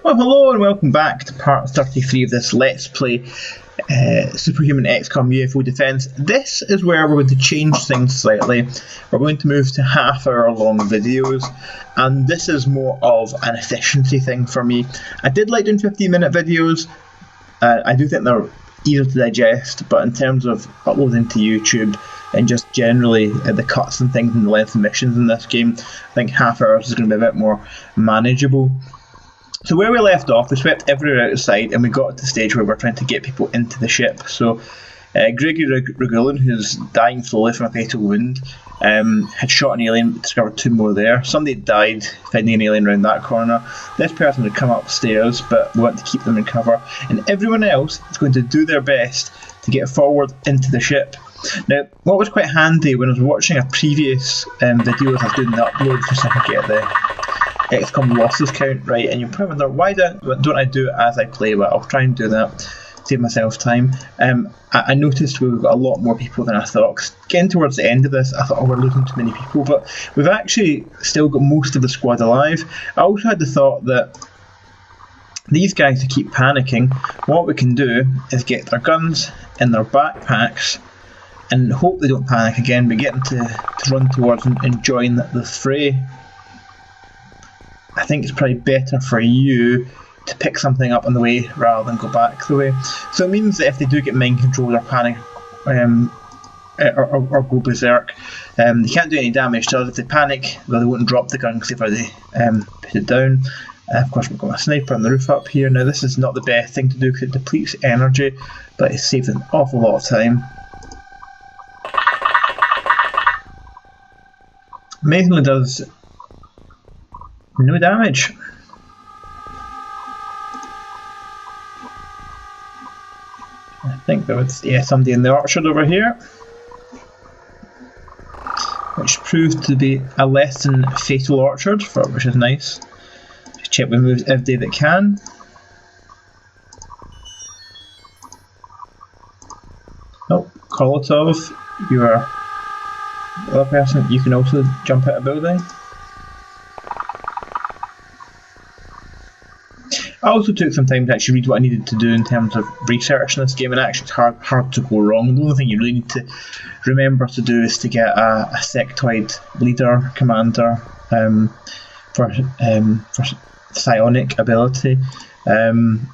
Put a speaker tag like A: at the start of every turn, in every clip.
A: Well, hello and welcome back to part 33 of this Let's Play Superhuman XCOM UFO Defense. This is where we're going to change things slightly. We're going to move to half-hour long videos, and this is more of an efficiency thing for me. I did like doing 15-minute videos. I do think they're easier to digest, but in terms of uploading to YouTube and just generally the cuts and things and the length of missions in this game, I think half hours is going to be a bit more manageable. So where we left off, we swept everywhere outside and we got to the stage where we're trying to get people into the ship. So Gregory Regulin, who's dying slowly from a fatal wound, had shot an alien, discovered two more there. Somebody died finding an alien around that corner. This person had come upstairs, but we want to keep them in cover. And everyone else is going to do their best to get forward into the ship. Now, what was quite handy when I was watching a previous video I was doing the upload just so I could get the XCOM losses count right, and you'll probably wonder why don't I do it as I play, but I'll try and do that, save myself time. I noticed we've got a lot more people than I thought, 'cause getting towards the end of this I thought, oh, we're losing too many people, but we've actually still got most of the squad alive. I also had the thought that these guys who keep panicking, what we can do is get their guns in their backpacks and hope they don't panic again, but get them to run towards and join the fray. I think it's probably better for you to pick something up on the way rather than go back the way. So it means that if they do get mind controlled or panic or go berserk, they can't do any damage to us. If they panic, well, they won't drop the gun because they've already put it down. Of course, we've got a sniper on the roof up here. Now, this is not the best thing to do because it depletes energy, but it saves an awful lot of time. Amazingly does no damage. I think there was somebody in the orchard over here, which proved to be a less than fatal orchard, which is nice. Just check we moves every day that can. Oh, Kolotov, you are the other person. You can also jump out a building. I also took some time to actually read what I needed to do in terms of research in this game, and actually it's hard to go wrong. The only thing you really need to remember to do is to get a sectoid leader commander for psionic ability, and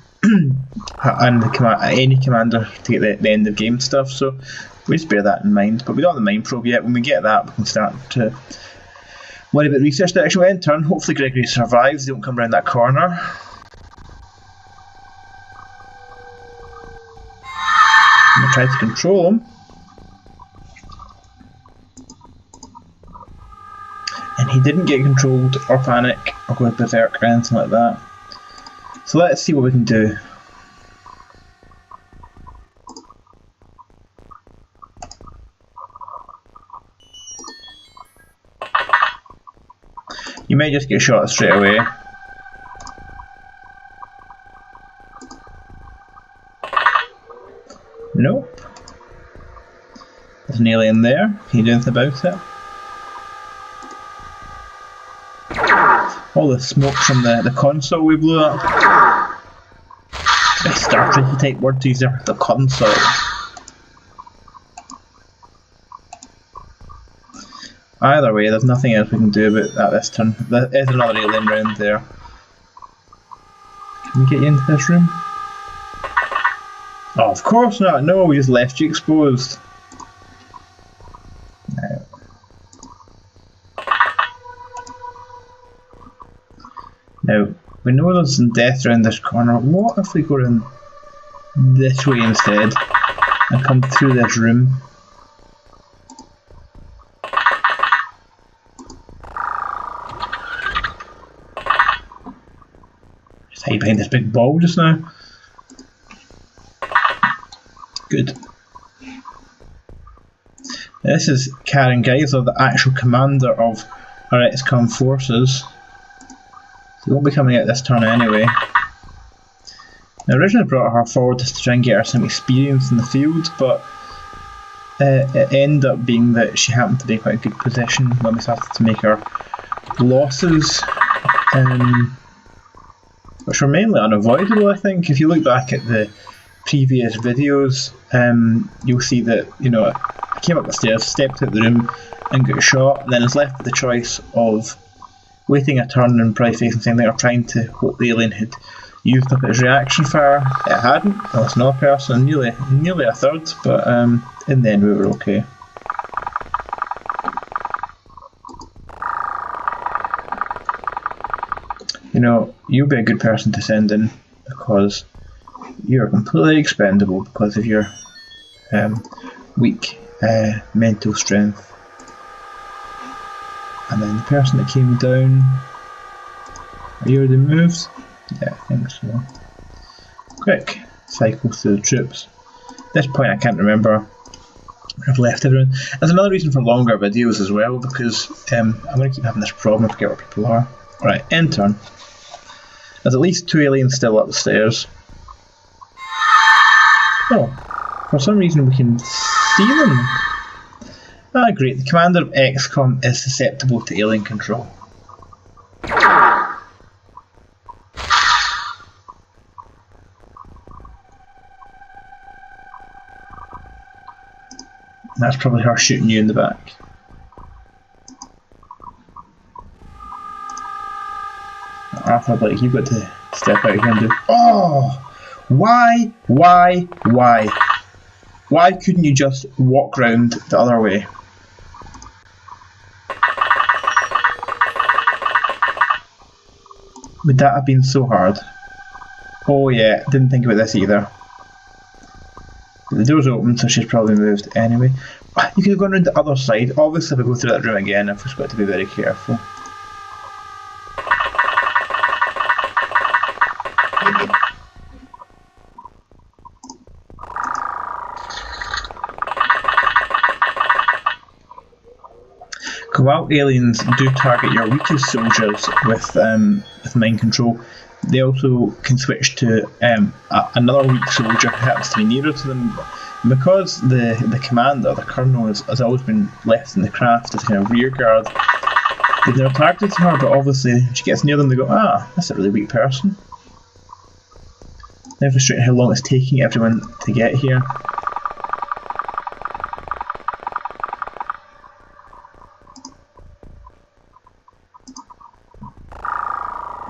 A: any commander to get the end of game stuff. So we just bear that in mind. But we don't have the mind probe yet. When we get that, we can start to worry about research direction. We turn. Hopefully Gregory survives. They don't come around that corner. I'm going to try to control him. And he didn't get controlled or panic or go berserk or anything like that. So let's see what we can do. You may just get shot straight away. Nope. There's an alien there. Can you do anything about it? All the smoke from the console we blew up. It's Star Trek type word to use there. The console. Either way, there's nothing else we can do about that this turn. There is another alien round there. Can we get you into this room? Oh, of course not. No, we just left you exposed. Now, we know there's some death around this corner. What if we go around this way instead and come through this room? Just hide behind this big ball just now. Good. This is Karen Geisler, the actual commander of our XCOM forces. He won't be coming out this turn anyway. I originally brought her forward just to try and get her some experience in the field, but it ended up being that she happened to be in quite a good position when we started to make our losses which were mainly unavoidable, I think. If you look back at the previous videos, you'll see that, you know, I came up the stairs, stepped out the room and got shot, and then I was left with the choice of waiting a turn and probably facing something or trying to hope the alien had used up its reaction fire. It hadn't. I was another person, nearly a third, but in the end we were okay. You know, you'll be a good person to send in because you're completely expendable because of your weak mental strength. And then the person that came down, are you already moved? Yeah, I think so. Quick cycle through the troops. At this point I can't remember where I've left everyone. There's another reason for longer videos as well, because I'm going to keep having this problem, I forget where people are. Right, end turn. There's at least 2 aliens still upstairs. Oh, for some reason we can see them. Ah, great. The commander of XCOM is susceptible to alien control. That's probably her shooting you in the back. Arthur, like, you've got to step out here and do. Oh! Why? Why couldn't you just walk round the other way? Would that have been so hard? Oh yeah, didn't think about this either. The door's open, so she's probably moved anyway. You could have gone around the other side. Obviously, if we go through that room again, I've just got to be very careful. While aliens do target your weakest soldiers with mind control, they also can switch to another weak soldier who happens to be nearer to them. And because the commander, the colonel, has always been left in the craft as a kind of rear guard, they've never targeted her, but obviously when she gets near them they go, ah, that's a really weak person. They're frustrated how long it's taking everyone to get here.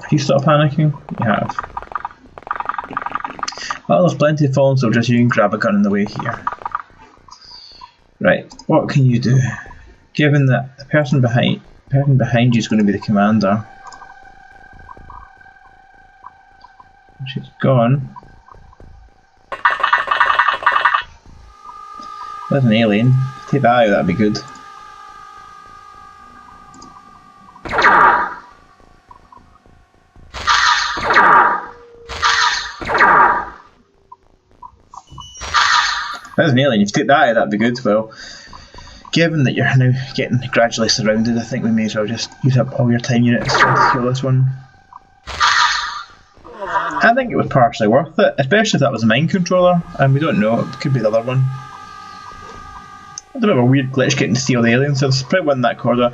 A: Have you stopped panicking? You have. Well, there's plenty of fallen soldiers, you can grab a gun on the way here. Right, what can you do? Given that the person behind you is going to be the commander. She's gone. There's an alien. Take that out, that'd be good. There's an alien, if you take that out, that'd be good. Well, given that you're now getting gradually surrounded, I think we may as well just use up all your time units to kill this one. I think it was partially worth it, especially if that was a mind controller, and we don't know, it could be the other one. It's a bit of a weird glitch getting to see all the aliens, so there's probably one in that corridor.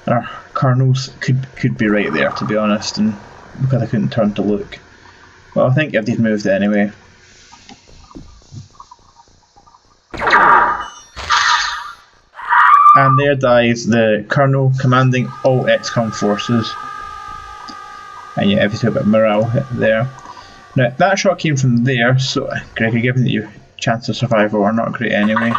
A: Our colonels could be right there, to be honest, and because I couldn't turn to look. Well, I think everything's moved anyway. And there dies the colonel commanding all XCOM forces. And yeah, everything about morale hit there. Now, that shot came from there, so Gregory, given that your chances of survival are not great anyway.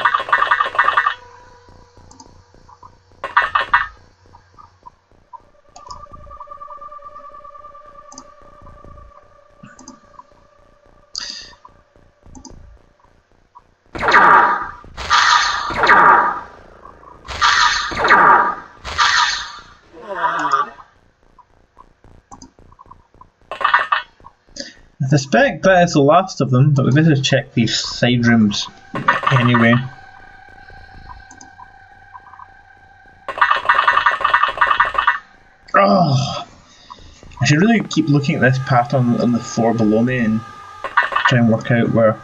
A: I suspect that is the last of them, but we better check these side rooms anyway. Oh! I should really keep looking at this pattern on the floor below me and try and work out where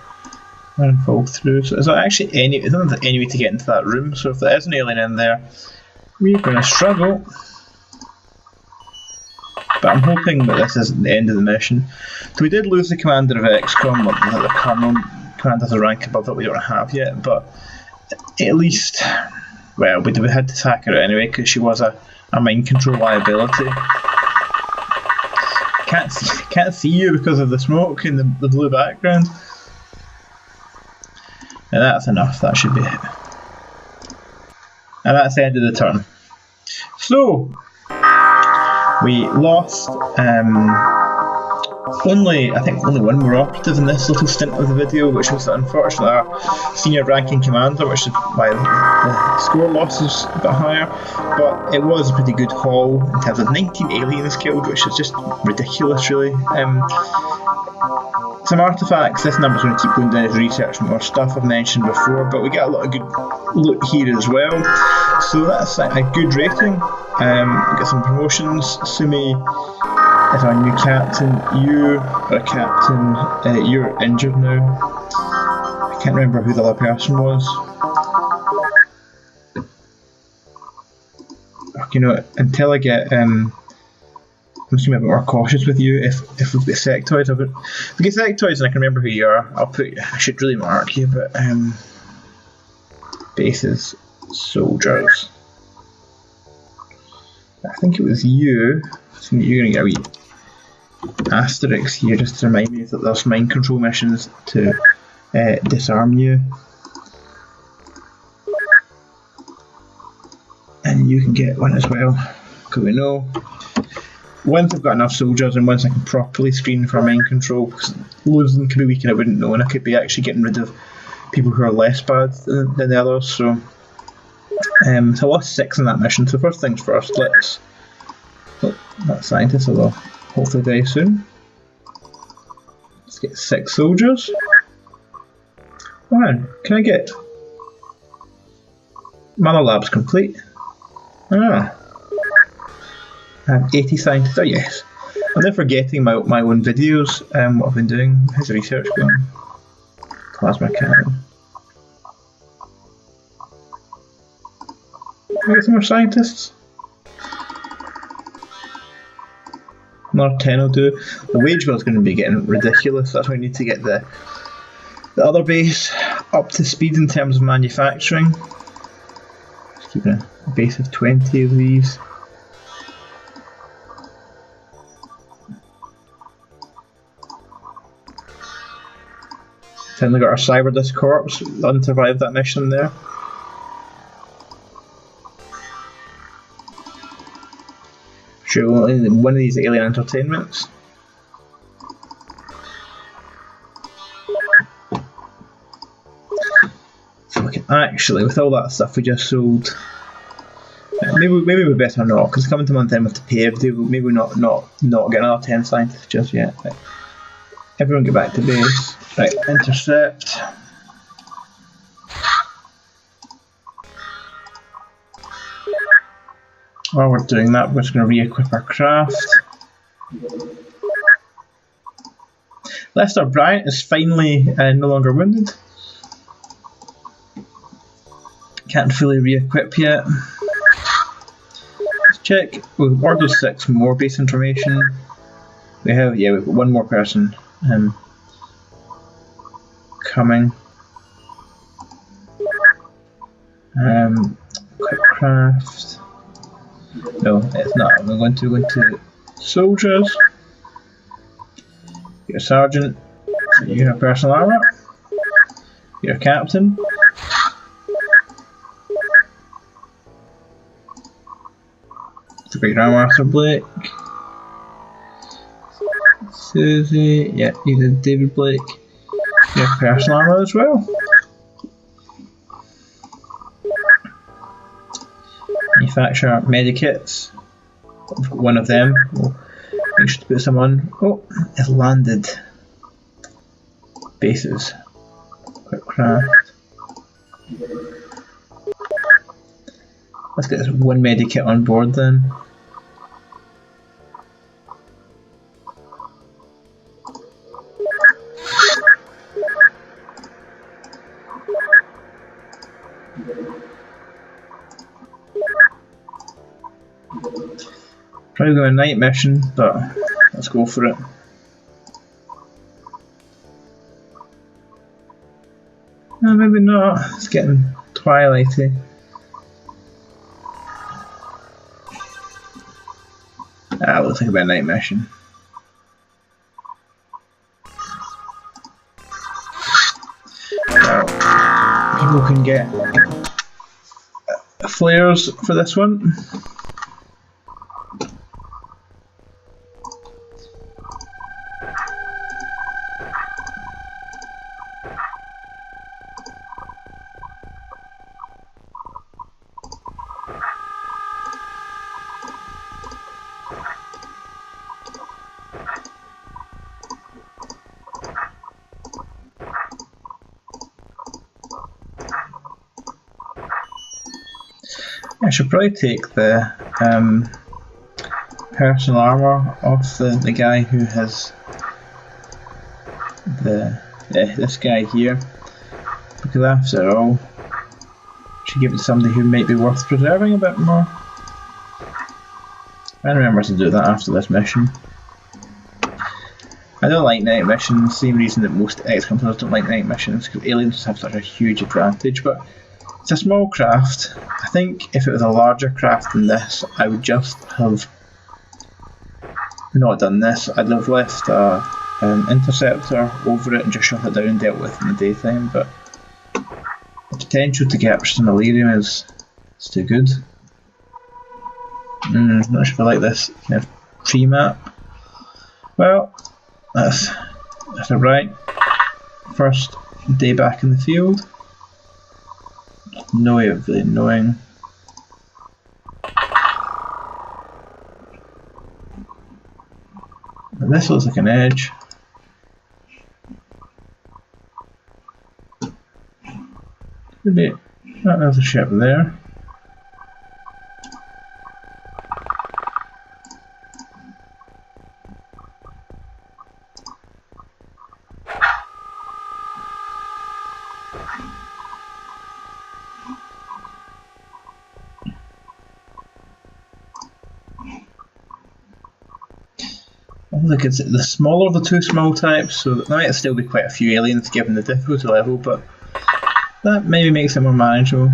A: I fall through. So is there actually any way to get into that room? So if there is an alien in there, we're going to struggle. But I'm hoping that this isn't the end of the mission. So we did lose the commander of XCOM, the colonel commander's a rank above that we don't have yet, but at least, well, we had to sack her anyway because she was a mind control liability. Can't see you because of the smoke and the blue background. And that's enough, that should be it. And that's the end of the turn. So, we lost I think only one more operative in this little stint of the video, which was unfortunately our senior ranking commander, which is why the score loss is a bit higher, but it was a pretty good haul in terms of 19 aliens killed, which is just ridiculous really. Some artefacts, this number's going to keep going down as research more stuff I've mentioned before, but we get a lot of good loot here as well, so that's a good rating. We get some promotions. Sumi is our new captain. You are a captain. You're injured now. I can't remember who the other person was. You know, until I get I'm just going to be a bit more cautious with you. If we get sectoids, if we get sectoids and I can remember who you are, I should really mark you, but bases, soldiers. I think it was you. So you're going to get a wee asterisk here just to remind me that there's mind control missions to disarm you. And you can get one as well, because we know once I've got enough soldiers and once I can properly screen for mind control, because loads of them could be weak and I wouldn't know, and I could be actually getting rid of people who are less bad than the others. So I lost 6 in that mission, so first things first, let's that scientist will hopefully die soon. Let's get 6 soldiers. Come on, can I get Mana Labs complete? I have 80 scientists. Oh yes. I'm then forgetting my own videos, what I've been doing. How's the research going? Plasma cannon. Can I get some more scientists? Another 10 will do. The wage bill is going to be getting ridiculous. That's why we need to get the other base up to speed in terms of manufacturing. Just keeping a base of 20 of these. Finally got our Cyber Disc Corps, unsurvived that mission there. Sure, one of these alien entertainments. So we can actually, with all that stuff we just sold, maybe we better not, because coming to month end we have to pay everything. Maybe not get another 10 scientists just yet. Right. Everyone get back to base. Right, intercept. While we're doing that, we're just going to re-equip our craft. Lester Bryant is finally no longer wounded. Can't fully re-equip yet. Let's check. We've ordered 6 more base information. We've got one more person coming. Quick craft. No, it's not. We're going to soldiers. You're a sergeant. You have personal armor. You're a captain. To be Grandmaster Blake. Susie. Yeah, you did David Blake. You have personal armor as well. Manufacture medikits. One of them. We'll make sure to put some on. Oh, it landed. Bases. Quick craft. Let's get this one medikit on board then. Probably going a night mission, but let's go for it. No, maybe not. It's getting twilighty. Ah, looks like a bit of night mission. Well, people can get flares for this one. I should probably take the personal armour off the guy who has this guy here, because after all, I should give it to somebody who might be worth preserving a bit more. I remember to do that after this mission. I don't like night missions, same reason that most XCOM players don't like night missions, because aliens have such a huge advantage, but it's a small craft. I think if it was a larger craft than this, I would just have not done this. I'd have left an interceptor over it and just shut it down and dealt with in the daytime, but the potential to get some Illyrium is too good. Not sure if I like this kind of tree map. Well, that's alright. First day back in the field. No way of really knowing. And this looks like an edge. Could be another ship there. Look, it's the smaller of the two small types, so there might still be quite a few aliens given the difficulty level, but that maybe makes it more manageable.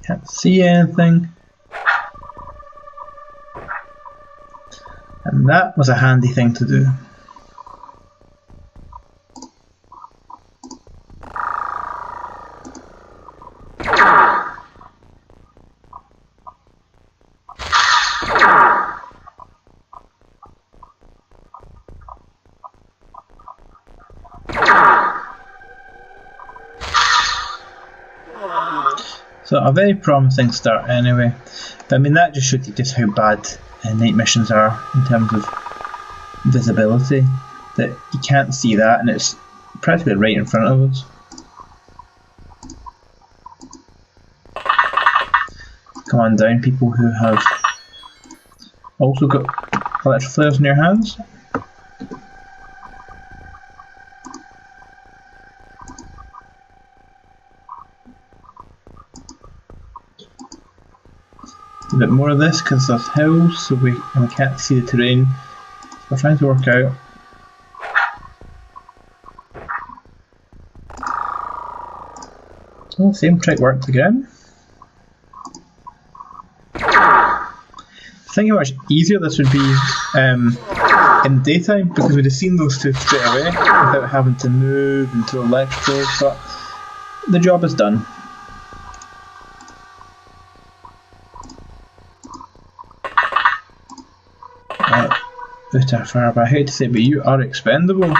A: Can't see anything. And that was a handy thing to do. So a very promising start anyway, but I mean that just shows you just how bad night missions are in terms of visibility, that you can't see that and it's practically right in front of us. Come on down, people who have also got electric flares in your hands. A bit more of this because there's hills, so we can't see the terrain. So we're trying to work out. Well, same trick worked again. Think how much easier this would be in daytime, because we'd have seen those two straight away without having to move and throw electricals, but the job is done. With our fire, but I hate to say, but you are expendable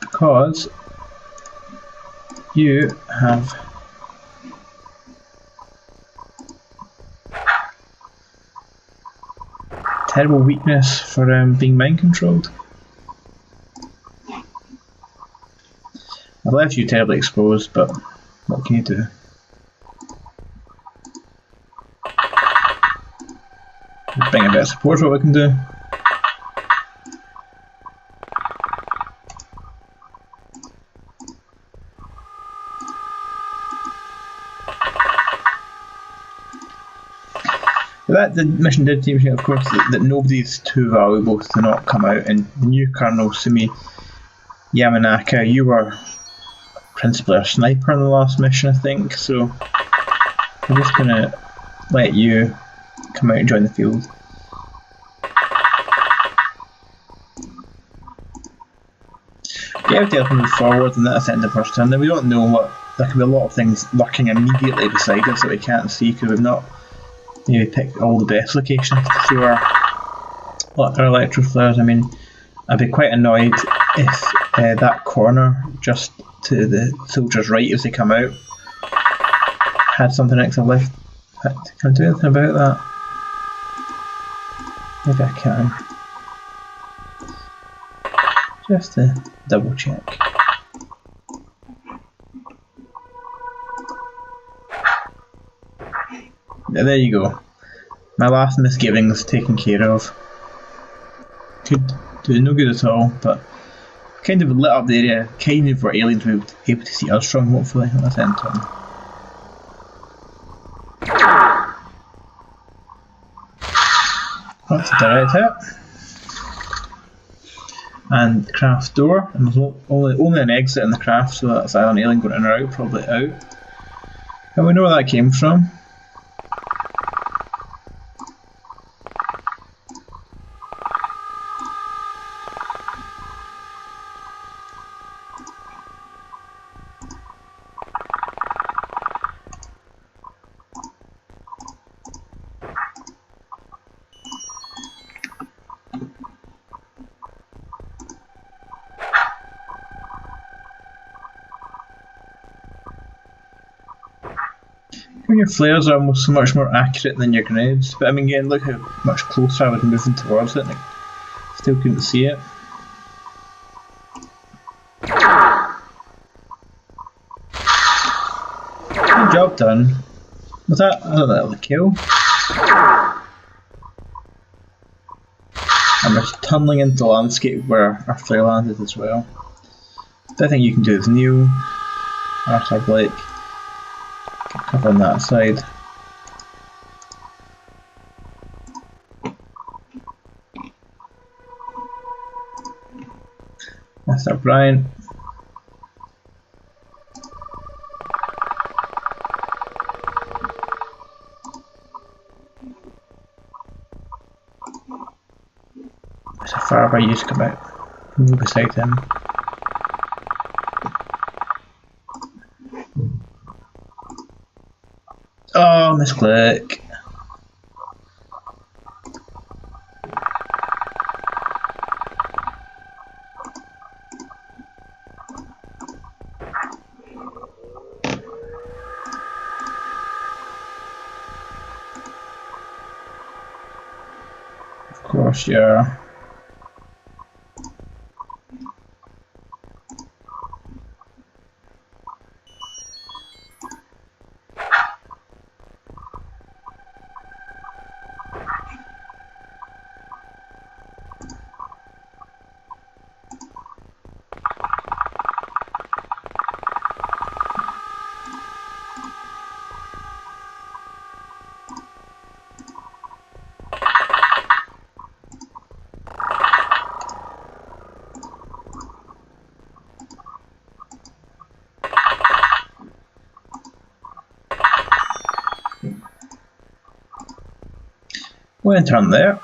A: because you have terrible weakness for being mind controlled. I've left you terribly exposed, but what can you do? Bring a bit of support, what we can do. That the mission did teach me, of course, that nobody's too valuable to not come out. And the new Colonel Sumi Yamanaka, you were principally a sniper in the last mission, I think. So I'm just gonna let you come out and join the field. Yeah, we have to move forward, and that's the end of the first turn. Now we don't know what. There could be a lot of things lurking immediately beside us that we can't see because we've not maybe picked all the best locations to throw our electro flares. I mean, I'd be quite annoyed if that corner just to the soldiers' right as they come out had something extra left. Can I do anything about that? Maybe I can. Just to double check. There you go. My last misgivings taken care of. Could do no good at all, but kind of lit up the area, kind of where aliens would be able to see us from, hopefully. Let's enter them. That's a direct hit. And craft door, and there's only an exit in the craft, so that's either an alien going in or out, probably out. And we know where that came from. Your flares are almost so much more accurate than your grenades, but I mean, again, look how much closer I was moving towards it, and I still couldn't see it. Good job done. Was that? I don't know, that was a kill. And we're tunneling into the landscape where our flare landed as well. The thing you can do is new, Arthur Blake. Cover on that side. That's our Brian. There's a firebar used to come out. Move beside him. Oh, misclick. Of course, yeah. We'll enter on there.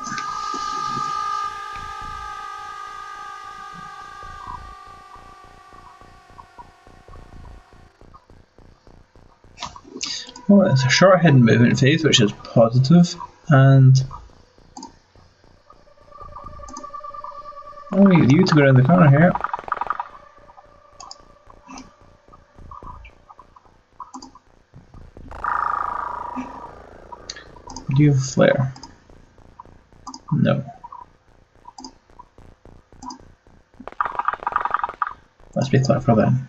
A: Well, it's a short hidden movement phase, which is positive, and wait for you to go around the corner here. Do you have a flare? No. Let's be clever then.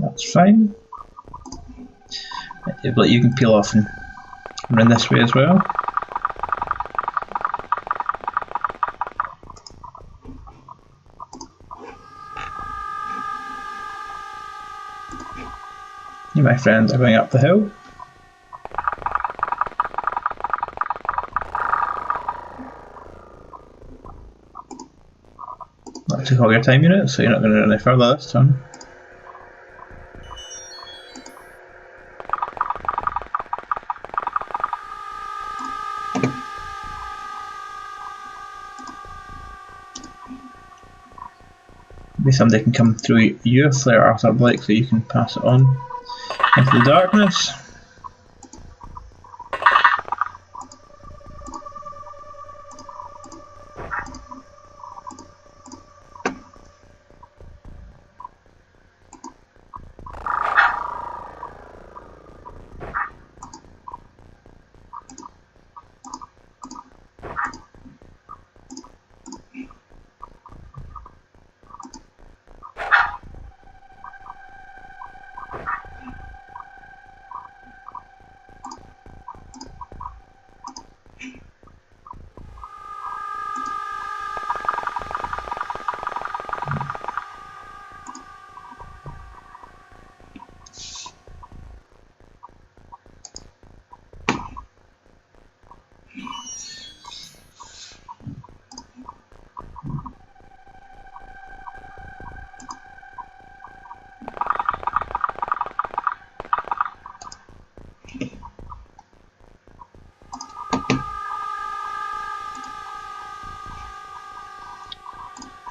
A: That's fine. But you can peel off and run this way as well. You, my friends, are going up the hill. That took all your time units, so you're not going to run any further this turn. Maybe somebody can come through your flare, Arthur Blake, so you can pass it on into the darkness.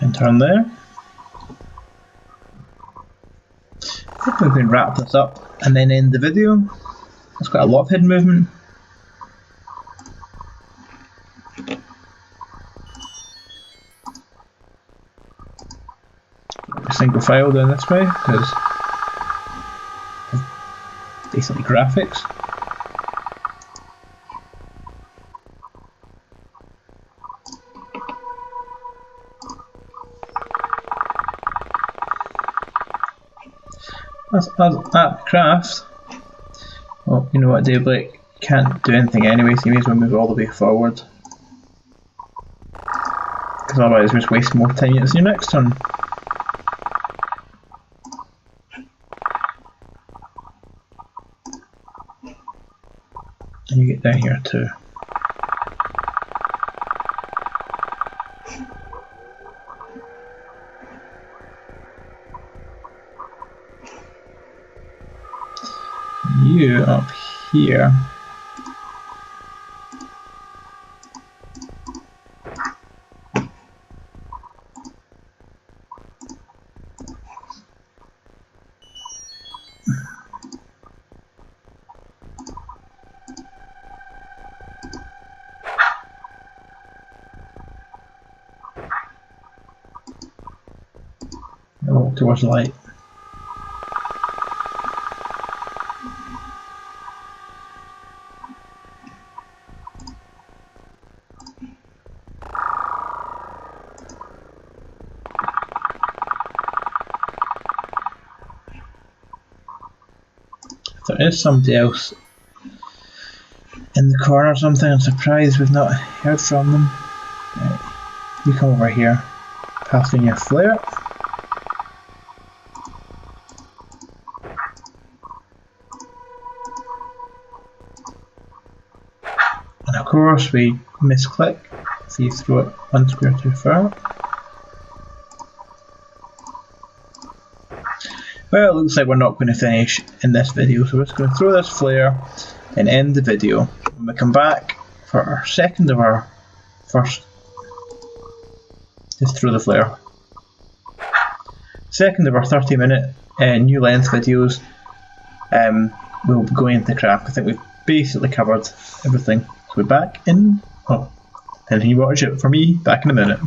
A: And turn there. I think we can wrap this up and then end the video. There's quite a lot of hidden movement. Single file down this way because of basically graphics. As at craft, well, you know what, Dave Blake can't do anything anyway, so he may as well move all the way forward. Because otherwise we're just wasting more time units in your next turn. And you get down here too. You up here. Walk towards the light. There is somebody else in the corner or something. I'm surprised we've not heard from them. Right. You come over here, pass in your flare. And of course we misclick if you throw it one square too far. Well, it looks like we're not going to finish in this video, so we're just going to throw this flare and end the video. When we come back for our second of our first, just throw the flare. Second of our 30-minute new length videos, we'll be going into craft. I think we've basically covered everything. So we're back in, and you watch it for me back in a minute.